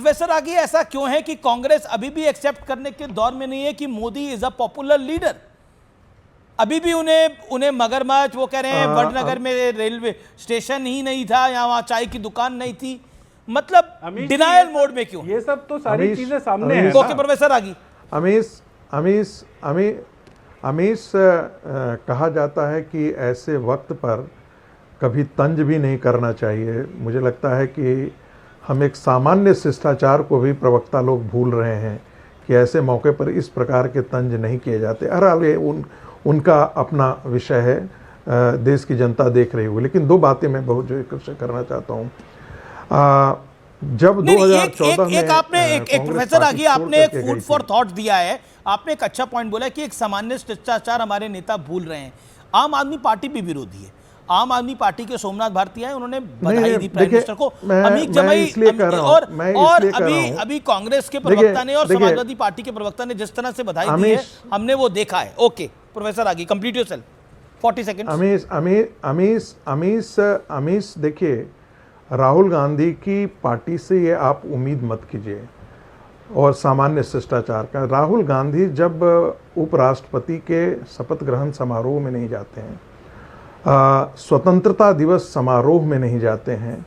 Professor आगे ऐसा क्यों है कि कांग्रेस अभी भी एक्सेप्ट करने के दौर में नहीं है कि Modi is a popular leader? अभी भी उन्हें मगरमच्छ, वो कह रहे हैं वडनगर में रेलवे स्टेशन ही नहीं था या वहां चाय की दुकान नहीं थी, मतलब डिनायल मोड में क्यों? ये सब तो सारी चीजें सामने हैं। ओके प्रोफेसर आगे। अमीश कहा जाता है कि ऐसे वक्त पर कभी तंज भी नहीं करना चाहिए। मुझे लगता है कि हम एक सामान्य शिष्टाचार को भी प्रवक्ता लोग भूल रहे हैं कि ऐसे मौके पर इस प्रकार के तंज नहीं किए जाते। हर ये उनका अपना विषय है, देश की जनता देख रही होगी। लेकिन दो बातें मैं बहुत जो करना चाहता हूँ। जब 2014 में एक प्रोफेसर आगे आपने एक फूड फॉर थॉट दिया है, आपने एक अच्छा पॉइंट बोला कि एक सामान्य शिष्टाचार हमारे नेता भूल रहे हैं। आम आदमी पार्टी भी विरोधी है। आम आदमी पार्टी के सोमनाथ भारती आए, उन्होंने बधाई दी प्राइम मिनिस्टर को, अमीक जमाई, और अभी कांग्रेस के प्रवक्ता ने और समाजवादी पार्टी के प्रवक्ता ने जिस तरह से बधाई दी है, हमने वो देखा है। ओके प्रोफेसर आगे, कंप्लीट योरसेल्फ, 40 सेकंड। अमीश देखिए, राहुल गांधी की पार्टी से ये आप उम्मीद मत कीजिए और सामान्य शिष्टाचार का। राहुल गांधी जब उपराष्ट्रपति के शपथ ग्रहण समारोह में नहीं जाते हैं, स्वतंत्रता दिवस समारोह में नहीं जाते हैं,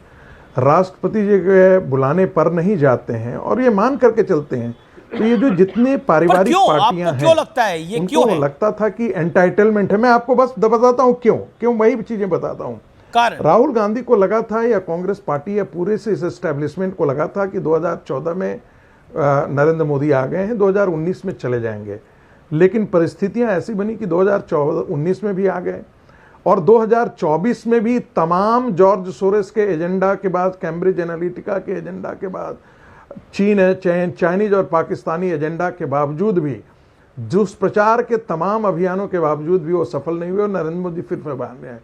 राष्ट्रपति जी के बुलाने पर नहीं जाते हैं और ये मान करके चलते हैं, तो ये जो जितने पारिवारिक पार्टियां हैं, क्यों लगता है ये उनको क्यों लगता था कि एंटाइटलमेंट है। मैं आपको बस बताता हूं क्यों वही चीजें बताता हूं। राहुल गांधी को लगा था, या कांग्रेस पार्टी या पूरे से इस एस्टेब्लिशमेंट को लगा था कि 2014 में नरेंद्र मोदी आ गए हैं, 2019 में चले जाएंगे। लेकिन परिस्थितियां ऐसी बनी कि 2019 में भी आ गए और 2024 में भी तमाम जॉर्ज सोरेस के एजेंडा के बाद, कैम्ब्रिज एनालिटिका के एजेंडा के बाद, चाइनीज और पाकिस्तानी एजेंडा के बावजूद भी, दुष्प्रचार के तमाम अभियानों के बावजूद भी वो सफल नहीं हुए और नरेंद्र मोदी फिर बाहर में आए।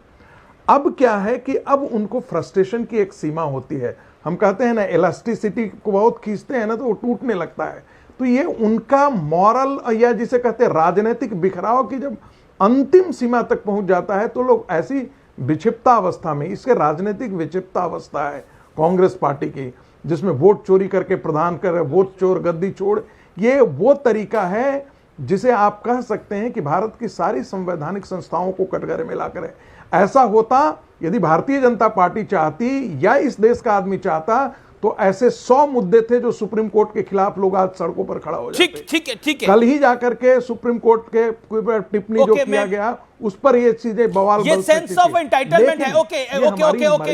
अब क्या है कि अब उनको फ्रस्ट्रेशन की एक सीमा होती है। हम कहते हैं ना, इलास्टिसिटी को बहुत खींचते हैं ना तो वो टूटने लगता है। तो ये उनका मॉरल, या जिसे कहते हैं राजनीतिक बिखराव की जब अंतिम सीमा तक पहुंच जाता है तो लोग ऐसी विक्षिप्ता अवस्था में, इसके राजनीतिक विक्षिप्ता अवस्था है कांग्रेस पार्टी की, जिसमें वोट चोरी करके प्रधान कर, वोट चोर गद्दी छोड़, ये वो तरीका है जिसे आप कह सकते हैं कि भारत की सारी संवैधानिक संस्थाओं को कटघरे में लाकर ऐसा होता। यदि भारतीय जनता पार्टी चाहती या इस देश का आदमी चाहता तो ऐसे 100 मुद्दे थे जो सुप्रीम कोर्ट के खिलाफ लोग आज सड़कों पर खड़ा हो जाते। ठीक है। कल ही जाकर के सुप्रीम कोर्ट के टिप्पणी जो किया गया उस पर ये चीजें बवाल, ये सेंस ऑफ एंटाइटलमेंट है। Okay you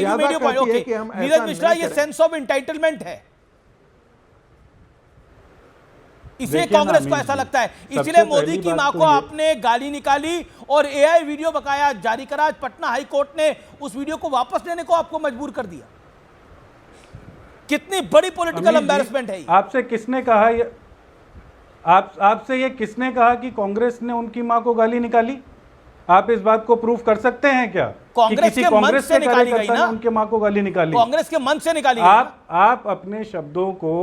made your point. Okay Neeraj Mishra, ये सेंस ऑफ एंटाइटलमेंट है, इसलिए कांग्रेस को ऐसा लगता है, इसलिए मोदी की मां को आपने गाली निकाली और एआई वीडियो बकाया जारी करा। आज पटना हाई कोर्ट ने उस वीडियो को वापस लेने को आपको मजबूर कर दिया। कितनी बड़ी पॉलिटिकल एम्बैरेसमेंट है। आपसे किसने कहा ये, आपसे ये किसने कहा कि कांग्रेस ने उनकी मां को गाली निकाली? आप इस बात को प्रूफ कर सकते हैं क्या? कांग्रेस के मन से निकाली गई ना, उनके मां को गाली निकाली, कांग्रेस के मन से निकाली। आप अपने शब्दों को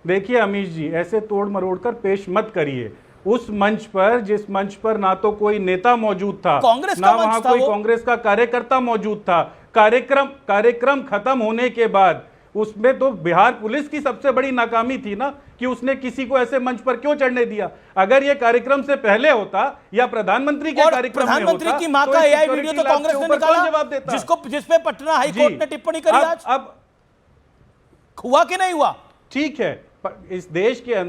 देखिए अमीश जी, ऐसे तोड़ मरोड़ कर पेश मत करिए। उस मंच पर, जिस मंच पर ना तो कोई नेता मौजूद था, ना वहां कोई कांग्रेस का कार्यकर्ता मौजूद था। कार्यक्रम खत्म होने के बाद उसमें तो बिहार पुलिस की सबसे बड़ी नाकामी थी ना कि उसने किसी को ऐसे मंच पर क्यों चढ़ने दिया। अगर ये कार्यक्रम से पहले होता या प्रधानमंत्री के कार्यक्रम में होता, प्रधानमंत्री की मां का एआई वीडियो तो कांग्रेस ने निकाला, जवाब देता, जिसपे पटना हाई कोर्ट ने टिप्पणी करी। आज अब हुआ कि नहीं हुआ? ठीक है, इस देश के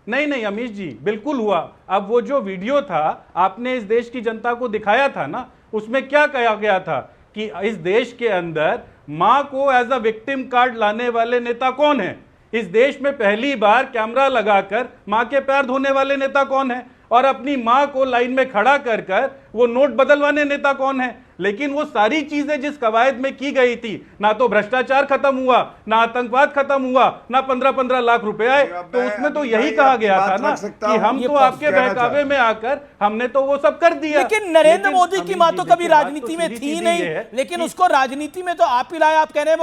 नहीं अमीश जी, बिल्कुल हुआ। अब वो जो वीडियो था आपने इस देश की जनता को दिखाया था ना, उसमें क्या कहा गया था कि इस देश के अंदर मां को एज अ विक्टिम कार्ड लाने वाले नेता कौन है? इस देश में पहली बार कैमरा लगाकर मां के पैर धोने वाले नेता कौन है? और अपनी मां को लाइन में खड़ा कर वो नोट बदलवाने नेता कौन है? लेकिन वो सारी चीजें जिस कवायद में की गई थी, ना तो भ्रष्टाचार खत्म हुआ, ना आतंकवाद खत्म हुआ, ना 15-15 लाख रुपए आए, तो उसमें तो यही कहा गया था ना कि हम तो आपके बहकावे में आकर हमने तो वो सब कर दिया। लेकिन नरेंद्र मोदी की मां तो कभी राजनीति में थी नहीं, लेकिन उसको राजनीति में तो आप ही लाए। आप कह रहे हैं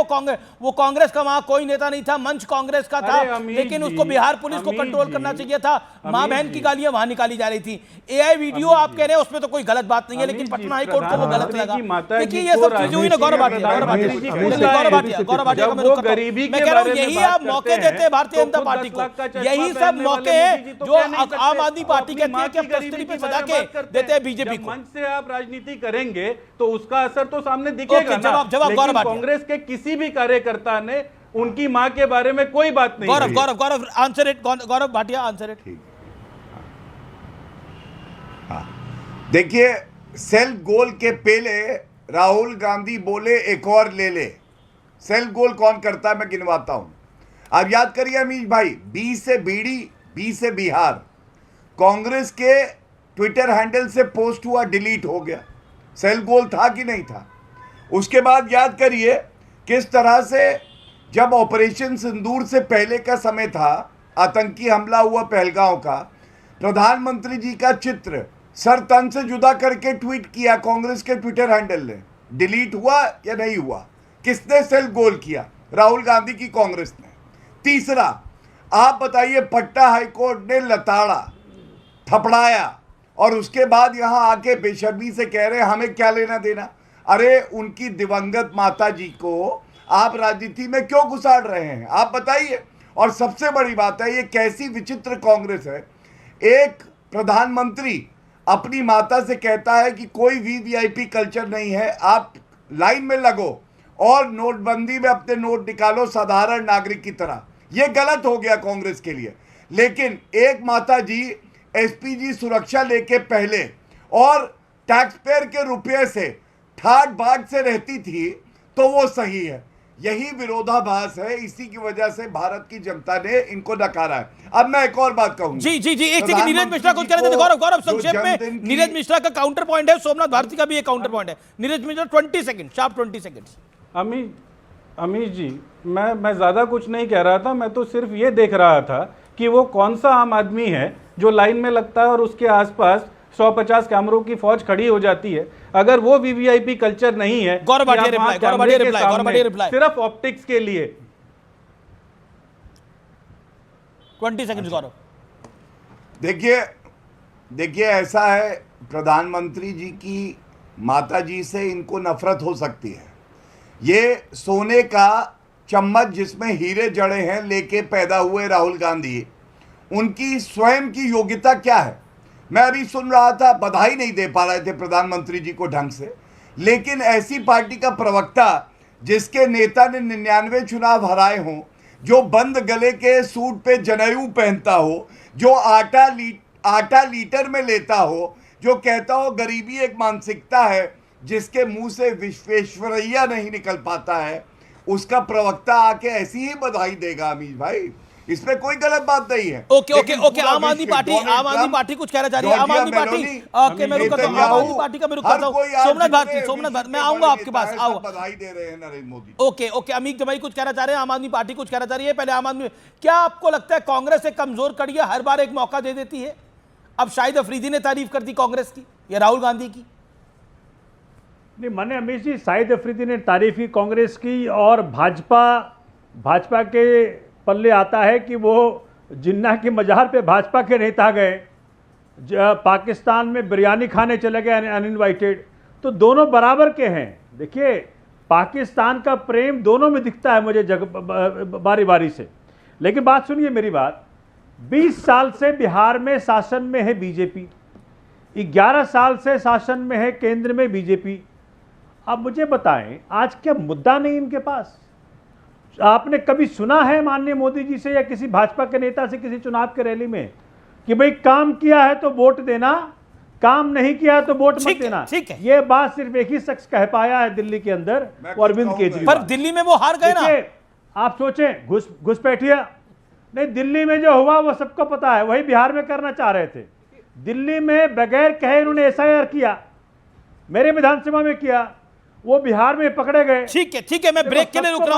वो कांग्रेस का वहां कोई नेता नहीं था, मंच कांग्रेस का था, लेकिन उसको बिहार पुलिस को कंट्रोल करना चाहिए था। मां बहन की गालियां वहां निकाली जा रही थी। एआई वीडियो आप कह रहे हैं उसमें तो कोई गलत बात नहीं है, लेकिन पटना हाई कोर्ट को वो गलत लगा। लगा की माता देखिए जी ये को सब चीजें हुई ना गौरव भाटिया राजनीति गौरव में भाटिया जब का वो गरीबी मैं के कह रहा हूँ बारे में यही बात आप करते मौके हैं, देते हैं भारतीय तो जनता खुद पार्टी 10 को लाख का चश्मा यही सब पहनने वाले मौके हैं मोदी जी तो जो कह नहीं सकते, आम आदमी वो पार्टी अपनी कहती माँ है कि की अब तस्तरी गरीबी पे की सजा बारे के में बात करते देते हैं बीजेपी जब को मंच से आप राजनीति करेंगे तो उसका असर तो सामने दिखेगा ओके, ना। जवाब गौरव लेकिन भाटिया। कांग्रेस के किसी भी कार्यकर्ता ने उनकी मां के बारे में कोई बात नहीं गौरव कही। Gaurav Gaurav answer it Gaurav Bhatia answer it देखिए, सेल्फ गोल के पहले राहुल गांधी बोले एक और ले ले। सेल्फ गोल कौन करता है मैं गिनवाता हूं। आप याद करिए अमीश भाई, बी से बीड़ी, बी से बिहार, कांग्रेस के ट्विटर हैंडल से पोस्ट हुआ, डिलीट हो गया। सेल्फ गोल था कि नहीं था? उसके बाद याद करिए किस तरह से जब ऑपरेशन सिंदूर से पहले का समय था, आतंकी हमला हुआ पहलगांव का, प्रधानमंत्री जी का चित्र सर तन से जुदा करके ट्वीट किया कांग्रेस के ट्विटर हैंडल ने। डिलीट हुआ या नहीं हुआ? किसने सेल्फ गोल किया? राहुल गांधी की कांग्रेस ने। तीसरा, आप बताइए, पटना हाईकोर्ट ने लताड़ा, थपड़ाया और उसके बाद यहां आके बेशर्मी से कह रहे हैं हमें क्या लेना देना। अरे उनकी दिवंगत माता जी को आप राजनीति में क्यों घुसाड़ रहे हैं? आप बताइए। और सबसे बड़ी बात है, ये कैसी विचित्र कांग्रेस है। एक प्रधानमंत्री अपनी माता से कहता है कि कोई वीवीआईपी कल्चर नहीं है, आप लाइन में लगो और नोटबंदी में अपने नोट निकालो साधारण नागरिक की तरह। यह गलत हो गया कांग्रेस के लिए। लेकिन एक माता जी एसपीजी सुरक्षा लेके पहले और टैक्स पेयर के रुपये से ठाट बाट से रहती थी तो वो सही है। यही विरोधाभास है, इसी की वजह से भारत की जनता ने इनको नकारा है। अब मैं एक और बात कहूंगा। जी जी जी, एक सेकंड, नीरज मिश्रा कुछ कह रहे थे। गौरव गौरव संक्षेप में, नीरज मिश्रा का काउंटर पॉइंट है, सोमनाथ भारती का भी एक काउंटर पॉइंट है। Neeraj Mishra 20 second, sharp 20 seconds. Amish ji, मैं ज्यादा कुछ नहीं कह रहा था, मैं तो सिर्फ ये देख रहा था कि वो कौन सा आम आदमी है जो लाइन में लगता है और उसके आसपास 150 कैमरों की फौज खड़ी हो जाती है। अगर वो वीवीआईपी कल्चर नहीं है, गौरव भाटिया रिप्लाई सिर्फ ऑप्टिक्स के लिए। 20 सेकंड गौरव। देखिए ऐसा है, प्रधानमंत्री जी की माता जी से इनको नफरत हो सकती है। ये सोने का चम्मच जिसमें हीरे जड़े हैं लेके पैदा हुए राहुल गांधी, उनकी स्वयं की योग्यता क्या है? मैं अभी सुन रहा था, बधाई नहीं दे पा रहे थे प्रधानमंत्री जी को ढंग से। लेकिन ऐसी पार्टी का प्रवक्ता जिसके नेता ने 99 चुनाव हराए हों, जो बंद गले के सूट पे जनेऊ पहनता हो, जो आटा लीटर में लेता हो, जो कहता हो गरीबी एक मानसिकता है, जिसके मुंह से विश्वेश्वरैया नहीं निकल पाता है, उसका प्रवक्ता आके ऐसी ही बधाई देगा अमीश भाई? इसमें कोई गलत बात नहीं है। ओके, आम आदमी पार्टी कुछ कहना चाह रही है। आम आदमी पार्टी मैं रुका था, आम आदमी पार्टी का मैं रुका था। सोमनाथ भारती, मैं आऊंगा आपके पास, आऊंगा। बधाई दे रहे हैं नरेंद्र मोदी। ओके, अमीक जमाई कुछ कहना चाह रहे हैं, आम आदमी पार्टी कुछ कहना चाह रही है। पहले आम आदमी, क्या आपको लगता है कांग्रेस एक कमजोर कड़ी है, हर बार एक मौका दे देती है? अब शाहिद अफरीदी ने तारीफ कर दी कांग्रेस की या राहुल गांधी की? नहीं, माने अमीश जी, शाहिद अफरीदी ने तारीफ की कांग्रेस की, और भाजपा के पल्ले आता है कि वो जिन्ना की मजार पे भाजपा के नेता गए, पाकिस्तान में बिरयानी खाने चले गए अनइनवाइटेड। तो दोनों बराबर के हैं। देखिए, पाकिस्तान का प्रेम दोनों में दिखता है मुझे बारी बारी से। लेकिन बात सुनिए मेरी बात, 20 साल से बिहार में शासन में है बीजेपी, 11 साल से शासन में है केंद्र में बीजेपी। अब मुझे बताएं, आज क्या मुद्दा नहीं इनके पास? आपने कभी सुना है माननीय मोदी जी से या किसी भाजपा के नेता से किसी चुनाव के रैली में कि भाई काम किया है तो वोट देना, काम नहीं किया है तो वोट मत देना? ठीक है, ये बात सिर्फ एक ही शख्स कह पाया है दिल्ली के अंदर, अरविंद केजरीवाल। पर दिल्ली में वो हार गए ना। आप सोचें, घुसपैठिया नहीं, दिल्ली में जो हुआ वो सबको पता है, वही बिहार में करना चाह रहे थे। दिल्ली में बगैर कहे इन्होंने एसआईआर किया, मेरे विधानसभा में किया, वो बिहार में पकड़े गए। ठीक है, मैं ब्रेक के लिए रुक रहा हूं।